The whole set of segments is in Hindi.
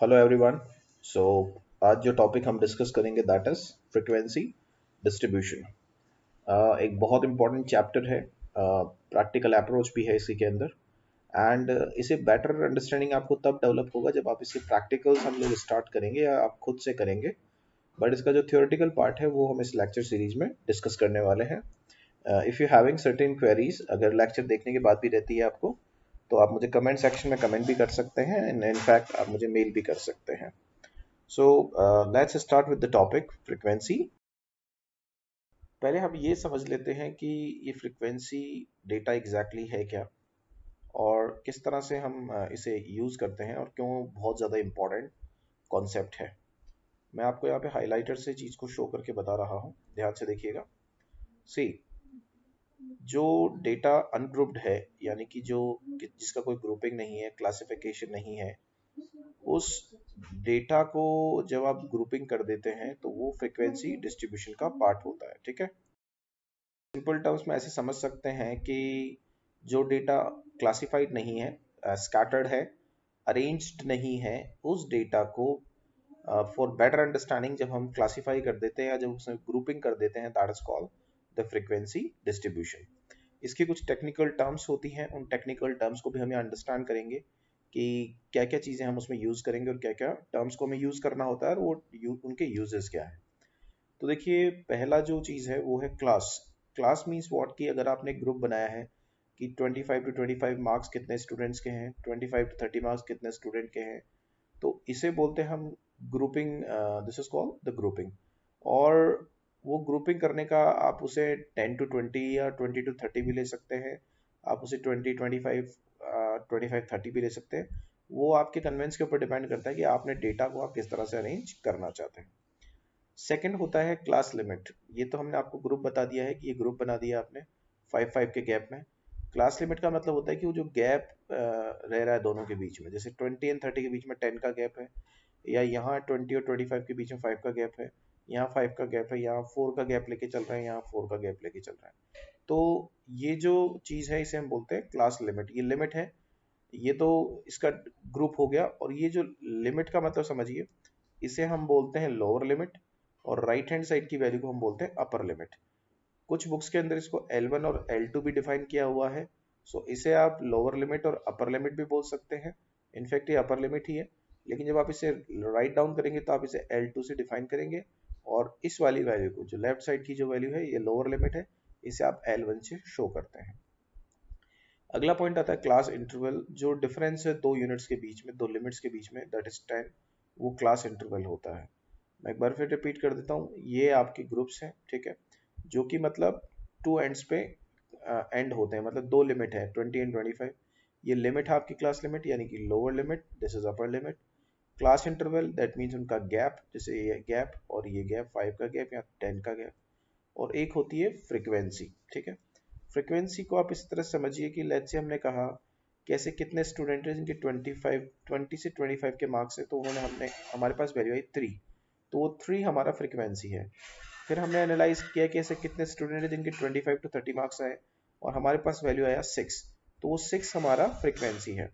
Hello everyone. सो आज जो टॉपिक हम डिस्कस करेंगे दैट इज फ्रीक्वेंसी डिस्ट्रीब्यूशन। एक बहुत इंपॉर्टेंट चैप्टर है। प्रैक्टिकल अप्रोच भी है इसी के अंदर। एंड इसे बेटर अंडरस्टैंडिंग आपको तब डेवलप होगा जब आप इसके प्रैक्टिकल्स हम लोग स्टार्ट करेंगे या आप खुद से करेंगे। बट इसका जो थियोरेटिकल पार्ट है वो हम इस लेक्चर सीरीज में डिस्कस करने वाले हैं। If you having certain queries, अगर लेक्चर देखने के बाद भी रहती है आपको, तो आप मुझे कमेंट सेक्शन में कमेंट भी कर सकते हैं एंड इनफैक्ट आप मुझे मेल भी कर सकते हैं। So let's start with the topic frequency. पहले हम ये समझ लेते हैं कि ये फ्रीक्वेंसी डेटा एग्जैक्टली है क्या और किस तरह से हम इसे यूज़ करते हैं और क्यों बहुत ज़्यादा इम्पॉर्टेंट कॉन्सेप्ट है। मैं आपको यहाँ पे हाइलाइटर से चीज़ को शो करके बता रहा हूँ, ध्यान से देखिएगा। सी, जो डेटा अनग्रुप्ड है, यानी कि जो जिसका कोई ग्रुपिंग नहीं है, क्लासिफिकेशन नहीं है, उस डेटा को जब आप ग्रुपिंग कर देते हैं तो वो फ्रीक्वेंसी डिस्ट्रीब्यूशन का पार्ट होता है। ठीक है, सिंपल टर्म्स में ऐसे समझ सकते हैं कि जो डेटा क्लासिफाइड नहीं है, स्कैटर्ड है, अरेंज्ड नहीं है, उस डेटा को फॉर बेटर अंडरस्टैंडिंग जब हम क्लासिफाई कर देते हैं या जब उसमें ग्रुपिंग कर देते हैं, that is called the frequency distribution. इसकी कुछ टेक्निकल टर्म्स होती हैं, उन टेक्निकल टर्म्स को भी हमें अंडरस्टैंड करेंगे कि क्या क्या चीज़ें हम उसमें यूज़ करेंगे और क्या क्या टर्म्स को हमें यूज़ करना होता है और वो उनके यूजेस क्या है। तो देखिए, पहला जो चीज़ है वो है क्लास। क्लास मीन्स व्हाट, कि अगर आपने ग्रुप बनाया है कि 25 टू 25 मार्क्स कितने स्टूडेंट्स के हैं, 25 टू 30 मार्क्स कितने स्टूडेंट के हैं, तो इसे बोलते हैं हम grouping. This is called the grouping. और वो ग्रुपिंग करने का आप उसे 10 टू 20 या 20 टू 30 भी ले सकते हैं, आप उसे 20 25 25 30 भी ले सकते हैं। वो आपके कन्वेंस के ऊपर डिपेंड करता है कि आपने डेटा को आप किस तरह से अरेंज करना चाहते हैं। सेकंड होता है क्लास लिमिट। ये तो हमने आपको ग्रुप बता दिया है कि ये ग्रुप बना दिया आपने 5 के गैप में। क्लास लिमिट का मतलब होता है कि वो जो गैप रह रहा है दोनों के बीच में, जैसे 20 एंड 30 के बीच में 10 का गैप है, या यहाँ 20 और 25 के बीच में 5 का गैप है, यहाँ 5 का गैप है, यहाँ 4 का गैप लेके चल रहे हैं, यहाँ 4 का गैप लेके चल रहे हैं। तो ये जो चीज़ है इसे हम बोलते हैं क्लास लिमिट। ये लिमिट है, ये तो इसका ग्रुप हो गया। और ये जो लिमिट का मतलब समझिए, इसे हम बोलते हैं लोअर लिमिट और राइट हैंड साइड की वैल्यू को हम बोलते हैं अपर लिमिट। कुछ बुक्स के अंदर इसको L1 और L2 भी डिफाइन किया हुआ है। सो इसे आप लोअर लिमिट और अपर लिमिट भी बोल सकते हैं। इनफैक्ट ये अपर लिमिट ही है, लेकिन जब आप इसे राइट डाउन करेंगे तो आप इसे L2 से डिफाइन करेंगे और इस वाली वैल्यू को, जो लेफ्ट साइड की जो वैल्यू है, ये लोअर लिमिट है, इसे आप L1 से शो करते हैं। अगला पॉइंट आता है क्लास इंटरवल। जो डिफरेंस है दो यूनिट्स के बीच में, दो लिमिट्स के बीच में, दैट इज 10, वो क्लास इंटरवल होता है। मैं एक बार फिर रिपीट कर देता हूँ, ये आपके ग्रुप्स हैं, ठीक है, जो कि मतलब टू एंड्स पे एंड होते हैं, मतलब दो लिमिट है 20 एंड 25। ये लिमिट है आपकी क्लास लिमिट, यानी कि lower limit, this is upper limit. Class interval that means उनका गैप, जैसे ये गैप और ये गैप, 5 का गैप या 10 का गैप। और एक होती है फ्रीक्वेंसी। ठीक है, फ्रीक्वेंसी को आप इस तरह समझिए कि लेट्स से हमने कहा कि ऐसे कितने स्टूडेंट हैं जिनके 20 से 25 के मार्क्स है, तो उन्होंने हमने हमारे पास वैल्यू आई 3, तो वो 3 हमारा फ्रीक्वेंसी है। फिर हमने एनालाइज किया कि ऐसे कितने स्टूडेंट हैं जिनके 25 टू 30 मार्क्स आए और हमारे पास वैल्यू आया 6, तो वो 6 हमारा फ्रीक्वेंसी है।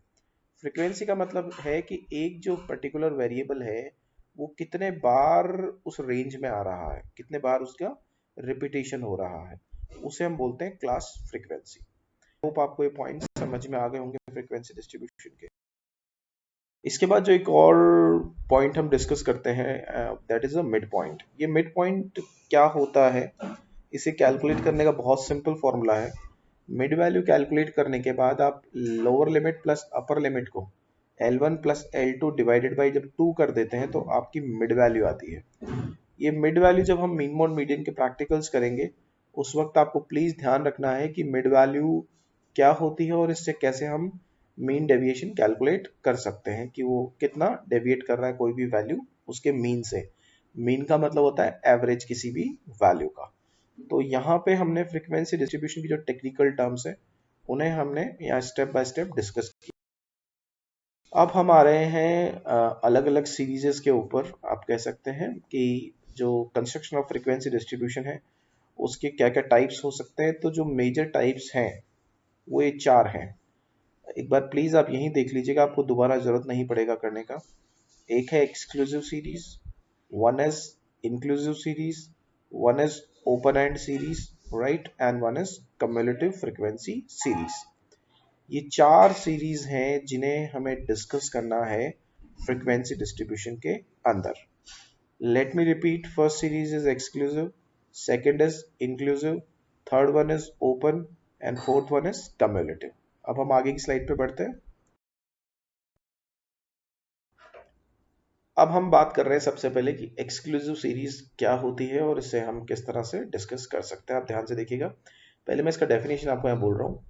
फ्रीक्वेंसी का मतलब है कि एक जो पर्टिकुलर वेरिएबल है वो कितने बार उस रेंज में आ रहा है, कितने बार उसका रिपीटेशन हो रहा है, उसे हम बोलते हैं क्लास फ्रीक्वेंसी। होप आपको ये पॉइंट समझ में आ गए होंगे फ्रीक्वेंसी डिस्ट्रीब्यूशन के। इसके बाद जो एक और पॉइंट हम डिस्कस करते हैं, that is a mid point. ये मिड पॉइंट क्या होता है, इसे कैलकुलेट करने का बहुत सिंपल फॉर्मूला है। मिड वैल्यू कैलकुलेट करने के बाद आप lower limit plus upper limit को L1 plus L2 divided by जब 2 कर देते हैं तो आपकी मिड वैल्यू आती है। ये मिड वैल्यू जब हम मीन मोड मीडियन के प्रैक्टिकल्स करेंगे, उस वक्त आपको प्लीज ध्यान रखना है कि मिड वैल्यू क्या होती है और इससे कैसे हम मीन डेविएशन कैलकुलेट कर सकते हैं कि वो कितना डेविएट कर रहा है कोई भी वैल्यू उसके मीन से। मीन का मतलब होता है एवरेज किसी भी वैल्यू का। तो यहाँ पे हमने फ्रीक्वेंसी डिस्ट्रीब्यूशन की जो टेक्निकल टर्म्स है उन्हें हमने यहाँ स्टेप बाय स्टेप डिस्कस किया। अब हम आ रहे हैं अलग अलग सीरीजेस के ऊपर। आप कह सकते हैं कि जो कंस्ट्रक्शन ऑफ फ्रीक्वेंसी डिस्ट्रीब्यूशन है उसके क्या क्या टाइप्स हो सकते हैं। तो जो मेजर टाइप्स हैं वो ये 4 हैं। एक बार प्लीज आप यहीं देख लीजिएगा, आपको दोबारा जरूरत नहीं पड़ेगा करने का। एक है exclusive series, one is inclusive series, one is open and series, right, and one is cumulative frequency series. ये चार सीरीज हैं जिन्हें हमें डिस्कस करना है फ्रीक्वेंसी डिस्ट्रीब्यूशन के अंदर। Let me repeat, first series is exclusive, second is inclusive, third one is open and fourth one is cumulative. अब हम आगे की स्लाइड पे बढ़ते हैं। अब हम बात कर रहे हैं सबसे पहले कि एक्सक्लूसिव सीरीज क्या होती है और इसे हम किस तरह से डिस्कस कर सकते हैं। आप ध्यान से देखिएगा, पहले मैं इसका डेफिनेशन आपको यहाँ बोल रहा हूँ।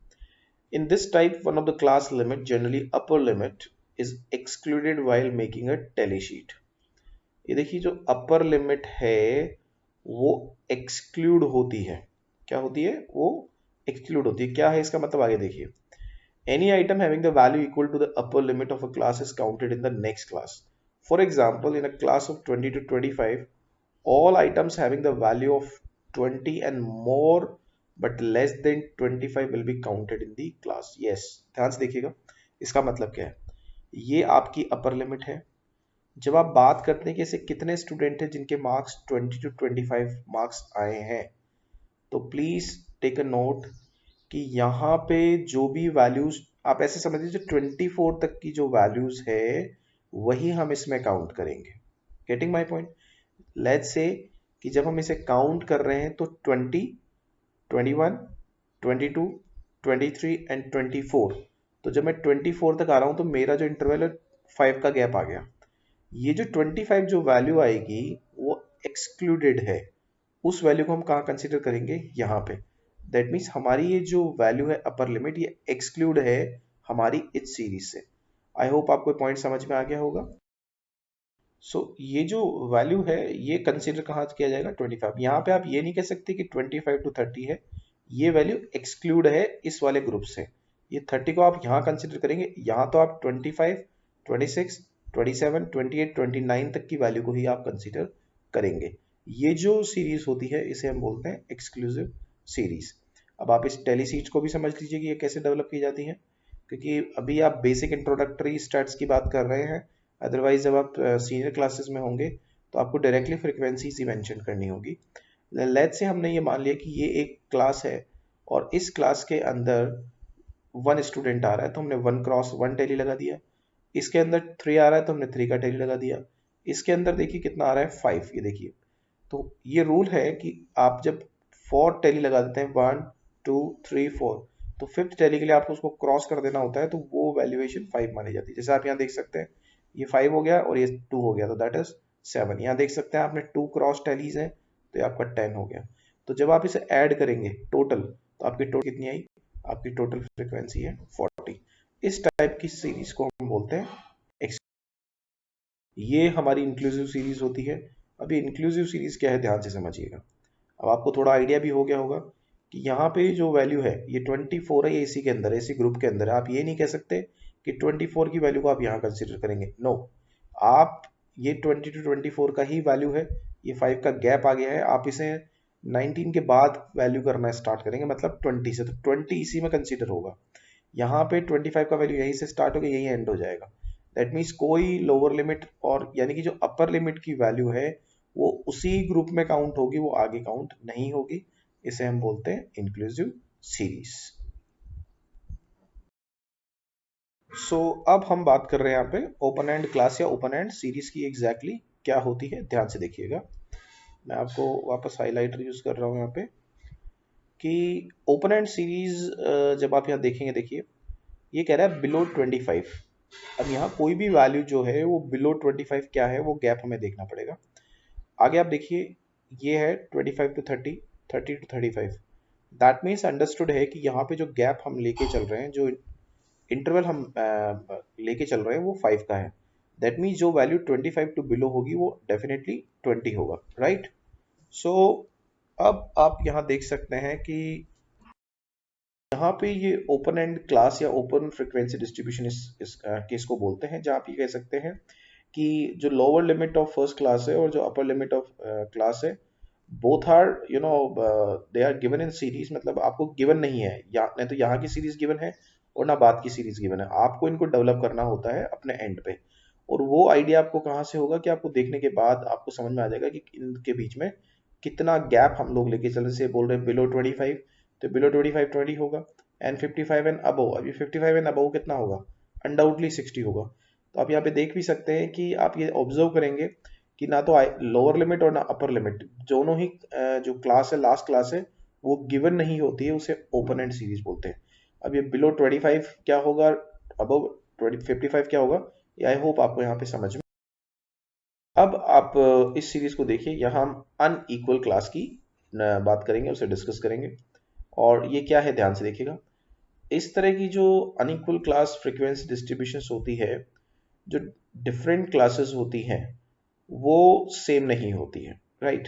In this type, one of the class limit, generally upper limit, is excluded while making a tally sheet. ये देखिए, जो अपर लिमिट है वो एक्सक्लूड होती है। क्या होती है? वो एक्सक्लूड होती है। क्या है इसका मतलब? आगे देखिए, any item having the value equal to the upper limit of a class is counted in the next class. For example, in a class of 20 to 25, all items having the value of 20 and more but less than 25 will be counted in the class. Yes, ध्यान से देखिएगा, इसका मतलब क्या है। ये आपकी अपर लिमिट है। जब आप बात करते हैं कि ऐसे कितने स्टूडेंट हैं जिनके मार्क्स 20 to 25 मार्क्स आए हैं, तो प्लीज टेक अ नोट कि यहाँ पे जो भी वैल्यूज आप ऐसे समझ लीजिए, 24 तक की जो वैल्यूज है वही हम इसमें काउंट करेंगे। Getting my point? Let's say कि जब हम इसे काउंट कर रहे हैं तो 20, 21, 22, 23 एंड 24, तो जब मैं 24 तक आ रहा हूं तो मेरा जो इंटरवल है 5 का गैप आ गया। ये जो 25 जो वैल्यू आएगी वो एक्सक्लूडेड है। उस वैल्यू को हम कहाँ कंसिडर करेंगे? यहाँ पे। दैट मीन्स हमारी ये जो वैल्यू है अपर लिमिट, ये एक्सक्लूड है हमारी इस सीरीज से। आई होप आपको पॉइंट समझ में आ गया होगा। ये जो वैल्यू है ये कंसिडर कहाँ किया जाएगा? 25। यहाँ पे आप ये नहीं कह सकते कि 25 to 30 है, ये वैल्यू एक्सक्लूड है इस वाले ग्रुप से। ये 30 को आप यहाँ कंसिडर करेंगे, यहाँ तो आप 25, 26, 27, 28, 29 तक की वैल्यू को ही आप कंसिडर करेंगे। ये जो सीरीज होती है इसे हम बोलते हैं एक्सक्लूसिव सीरीज। अब आप इस टेली सीरीज को भी समझ लीजिए कि ये कैसे डेवलप की जाती है, क्योंकि अभी आप बेसिक इंट्रोडक्टरी स्टैट्स की बात कर रहे हैं। अदरवाइज जब आप सीनियर क्लासेस में होंगे तो आपको डायरेक्टली फ्रीक्वेंसीज ही मेंशन करनी होगी। लेट्स से हमने ये मान लिया कि ये एक क्लास है और इस क्लास के अंदर 1 स्टूडेंट आ रहा है, तो हमने 1 क्रॉस 1 टेली लगा दिया। इसके अंदर 3 आ रहा है तो हमने 3 का टेली लगा दिया। इसके अंदर देखिए कितना आ रहा है? 5। ये देखिए, तो ये रूल है कि आप जब 4 टेली लगा देते हैं, 1, 2, 3, 4, तो फिफ्थ टेली के लिए आपको उसको क्रॉस कर देना होता है, तो वो वैल्यूएशन 5 मानी जाती है। जैसे आप यहाँ देख सकते हैं, ये 5 हो गया और ये 2 हो गया, तो दैट इज 7। यहाँ देख सकते हैं आपने 2 क्रॉस टेलीज हैं, तो ये आपका 10 हो गया। तो जब आप इसे ऐड करेंगे टोटल, तो आपकी टोटल कितनी आई? आपकी टोटल फ्रीक्वेंसी है 40। इस टाइप की सीरीज को हम बोलते हैं एक्स। ये हमारी इंक्लूसिव सीरीज होती है। अभी इंक्लूसिव सीरीज क्या है ध्यान से समझिएगा। अब आपको थोड़ा आइडिया भी हो गया होगा कि यहाँ पे जो वैल्यू है ये 24 है, ये इसी के अंदर है, इसी ग्रुप के अंदर है। आप ये नहीं कह सकते कि 24 की वैल्यू को आप यहाँ कंसिडर करेंगे। नो, आप ये 20 to 24 का ही वैल्यू है, ये 5 का गैप आ गया है, आप इसे 19 के बाद वैल्यू करना स्टार्ट करेंगे, मतलब 20 से, तो 20 इसी में कंसिडर होगा। यहाँ पे 25 का वैल्यू यहीं से स्टार्ट होकर यहीं एंड हो जाएगा। दैट मीन्स कोई लोअर लिमिट, और यानी कि जो अपर लिमिट की वैल्यू है वो उसी ग्रुप में काउंट होगी, वो आगे काउंट नहीं होगी। इसे हम बोलते हैं इंक्लूसिव सीरीज। अब हम बात कर रहे हैं यहाँ पे ओपन एंड क्लास या ओपन एंड सीरीज की एग्जैक्टली क्या होती है। ध्यान से देखिएगा, मैं आपको वापस हाईलाइटर यूज कर रहा हूँ यहाँ पे कि ओपन एंड सीरीज जब आप यहाँ देखेंगे, देखिए ये कह रहा है बिलो 25। अब यहाँ कोई भी वैल्यू जो है वो बिलो 25 क्या है, वो गैप हमें देखना पड़ेगा। आगे आप देखिए, ये है 25 to 30, 30 to 35। That means understood है कि यहाँ पे जो गैप हम लेके चल रहे हैं, जो इंटरवल हम लेके चल रहे हैं, वो 5 का है। दैट मीन्स जो वैल्यू 25 टू बिलो होगी वो डेफिनेटली 20 होगा, राइट। सो अब आप यहाँ देख सकते हैं कि यहाँ पे ये ओपन एंड क्लास या ओपन फ्रीक्वेंसी डिस्ट्रीब्यूशन इस केस को बोलते हैं, जहाँ आप ये कह सकते हैं कि जो lower limit of first class है और जो अपर लिमिट ऑफ क्लास है, both are they are given in series. मतलब आपको गिवन नहीं है, या नहीं तो यहाँ की सीरीज गिवन है और ना बाद की सीरीज गिवन है, आपको इनको डेवलप करना होता है अपने एंड पे। और वो आइडिया आपको कहाँ से होगा कि आपको देखने के बाद आपको समझ में आ जाएगा कि इनके बीच में कितना गैप हम लोग लेके चलने से बोल रहे हैं बिलो 25, तो बिलो 25 20 होगा, एंड 55 एंड अबव, अभी 55 एंड अबव कितना होगा, अनडाउटली 60 होगा। तो आप यहाँ पे देख भी सकते हैं कि आप ये ऑब्जर्व करेंगे कि ना तो लोअर लिमिट और ना अपर लिमिट, दोनों ही जो क्लास है, लास्ट क्लास है, वो गिवन नहीं होती है, उसे ओपन एंड सीरीज बोलते हैं। अब ये बिलो 25 क्या होगा, अबव 55 क्या होगा, ये आई होप आपको यहाँ पे समझ में। अब आप इस सीरीज को देखिए, यहाँ हम अनइक्वल क्लास की बात करेंगे, उसे डिस्कस करेंगे। और ये क्या है, ध्यान से देखिएगा। इस तरह की जो अनइक्वल क्लास फ्रीक्वेंसी डिस्ट्रीब्यूशंस होती है, जो डिफरेंट क्लासेस होती हैं, वो सेम नहीं होती है, राइट।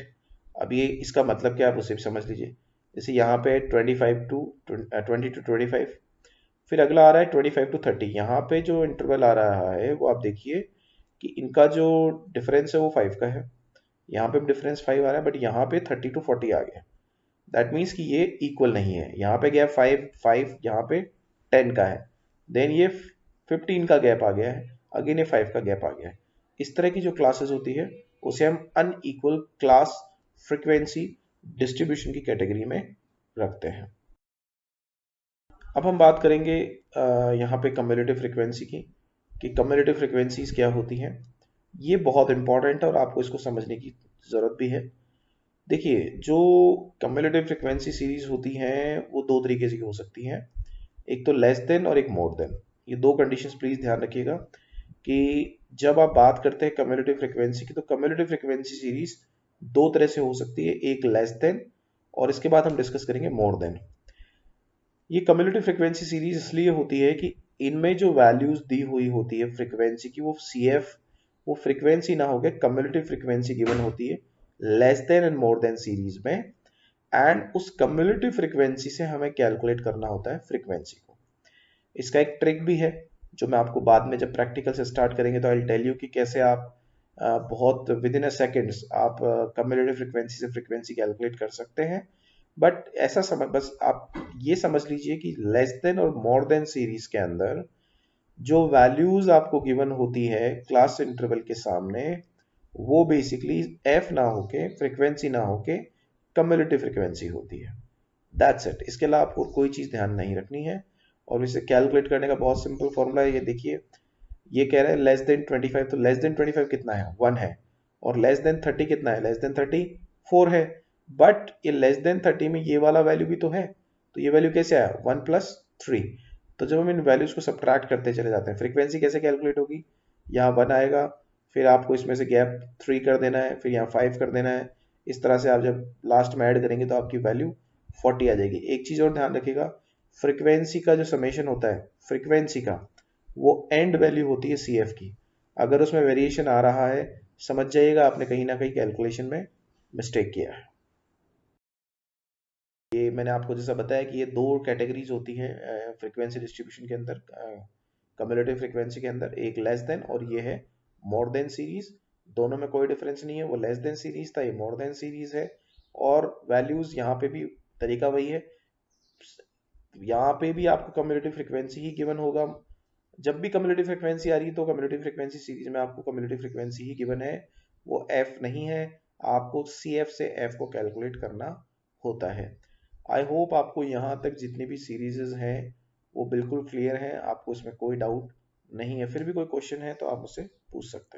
अब ये इसका मतलब क्या है, आप उसे भी समझ लीजिए। जैसे यहाँ पे 25 टू 20 टू 25, फिर अगला आ रहा है 25 टू 30। यहाँ पे जो इंटरवल आ रहा है वो आप देखिए कि इनका जो डिफरेंस है वो 5 का है। यहाँ पे डिफरेंस 5 आ रहा है, बट यहाँ पे 30 टू 40 आ गया। दैट मीन्स कि ये इक्वल नहीं है। यहाँ पे गैप 5 यहाँ पे 10 का है, देन ये 15 का गैप आ गया है, अगेन ये 5 का गैप आ गया है। इस तरह की जो क्लासेस होती है उसे हम अनइक्वल क्लास फ्रीक्वेंसी डिस्ट्रीब्यूशन की कैटेगरी में रखते हैं। अब हम बात करेंगे यहाँ पे कम्युलेटिव फ्रीक्वेंसी की, कि कम्युलेटिव फ्रीक्वेंसीज क्या होती हैं। ये बहुत इंपॉर्टेंट है और आपको इसको समझने की ज़रूरत भी है। देखिए, जो कम्युलेटिव फ्रीक्वेंसी सीरीज होती हैं वो दो तरीके की हो सकती हैं, एक तो लेस देन और एक मोर देन। ये दो कंडीशंस प्लीज ध्यान रखिएगा कि जब आप बात करते हैं कम्युलेटिव फ्रीक्वेंसी की, तो कम्युलेटिव फ्रीक्वेंसी सीरीज दो तरह से हो सकती है, एक लेस देन और इसके बाद हम डिस्कस करेंगे मोर देन। ये कम्युलेटिव फ्रीक्वेंसी सीरीज इसलिए होती है कि इनमें जो वैल्यूज दी हुई होती है फ्रीक्वेंसी की, वो CF, वो फ्रीक्वेंसी ना होकर कम्युलेटिव फ्रीक्वेंसी गिवन होती है less than and more than series में। एंड उस कम्युलेटिव फ्रीक्वेंसी से हमें कैलकुलेट करना होता है फ्रीक्वेंसी को। इसका एक ट्रिक भी है जो मैं आपको बाद में जब प्रैक्टिकल से स्टार्ट करेंगे तो आई टेल यू कि कैसे आप बहुत विद इन अ सेकेंड्स आप कम्युलेटिव फ्रीक्वेंसी से फ्रीक्वेंसी कैलकुलेट कर सकते हैं। बट ऐसा समझ, बस आप ये समझ लीजिए कि लेस देन और मोर देन सीरीज के अंदर जो वैल्यूज आपको गिवन होती है क्लास इंटरवल के सामने, वो बेसिकली एफ ना होके, फ्रीक्वेंसी ना होके कम्युलेटिव फ्रीक्वेंसी होती है। That's it. इसके अलावा आपको कोई चीज ध्यान नहीं रखनी है। और इसे कैलकुलेट करने का बहुत सिंपल फॉर्मूला है, ये देखिए। ये कह रहे हैं लेस देन 25, तो लेस देन 25 कितना है, 1 है। और लेस देन 30 कितना है, लेस देन 30 4 है। बट ये लेस देन 30 में ये वाला वैल्यू भी तो है, तो ये वैल्यू कैसे आया, 1 प्लस 3। तो जब हम इन वैल्यूज को सब्ट्रैक्ट करते चले जाते हैं, फ्रीक्वेंसी कैसे कैलकुलेट होगी, यहाँ 1 आएगा, फिर आपको इसमें से गैप 3 कर देना है, फिर यहाँ 5 कर देना है। इस तरह से आप जब लास्ट में ऐड करेंगे तो आपकी वैल्यू 40 आ जाएगी। एक चीज और ध्यान रखिएगा, फ्रीक्वेंसी का जो समेशन होता है फ्रीक्वेंसी का, वो एंड वैल्यू होती है CF की। अगर उसमें वेरिएशन आ रहा है, समझ जाइएगा आपने कहीं ना कहीं कैलकुलेशन में मिस्टेक किया है। ये मैंने आपको जैसा बताया कि ये दो कैटेगरीज होती हैं फ्रीक्वेंसी डिस्ट्रीब्यूशन के अंदर, कम्युलेटिव फ्रीक्वेंसी के अंदर, एक लेस देन और ये है मोर देन सीरीज। दोनों में कोई डिफरेंस नहीं है, वो लेस देन सीरीज था, ये मोर देन सीरीज है। और वैल्यूज यहाँ पे भी तरीका वही है, यहाँ पे भी आपको कम्युलेटिव फ्रीक्वेंसी ही गिवन होगा। जब भी कम्युलेटिव फ्रीक्वेंसी आ रही है तो कम्युलेटिव फ्रीक्वेंसी सीरीज में आपको कम्युलेटिव फ्रीक्वेंसी ही गिवन है, वो एफ नहीं है। आपको CF से एफ को कैलकुलेट करना होता है। आई होप आपको यहाँ तक जितनी भी सीरीजेस हैं वो बिल्कुल क्लियर है, आपको इसमें कोई डाउट नहीं है। फिर भी कोई क्वेश्चन है तो आप मुझसे पूछ सकते हैं।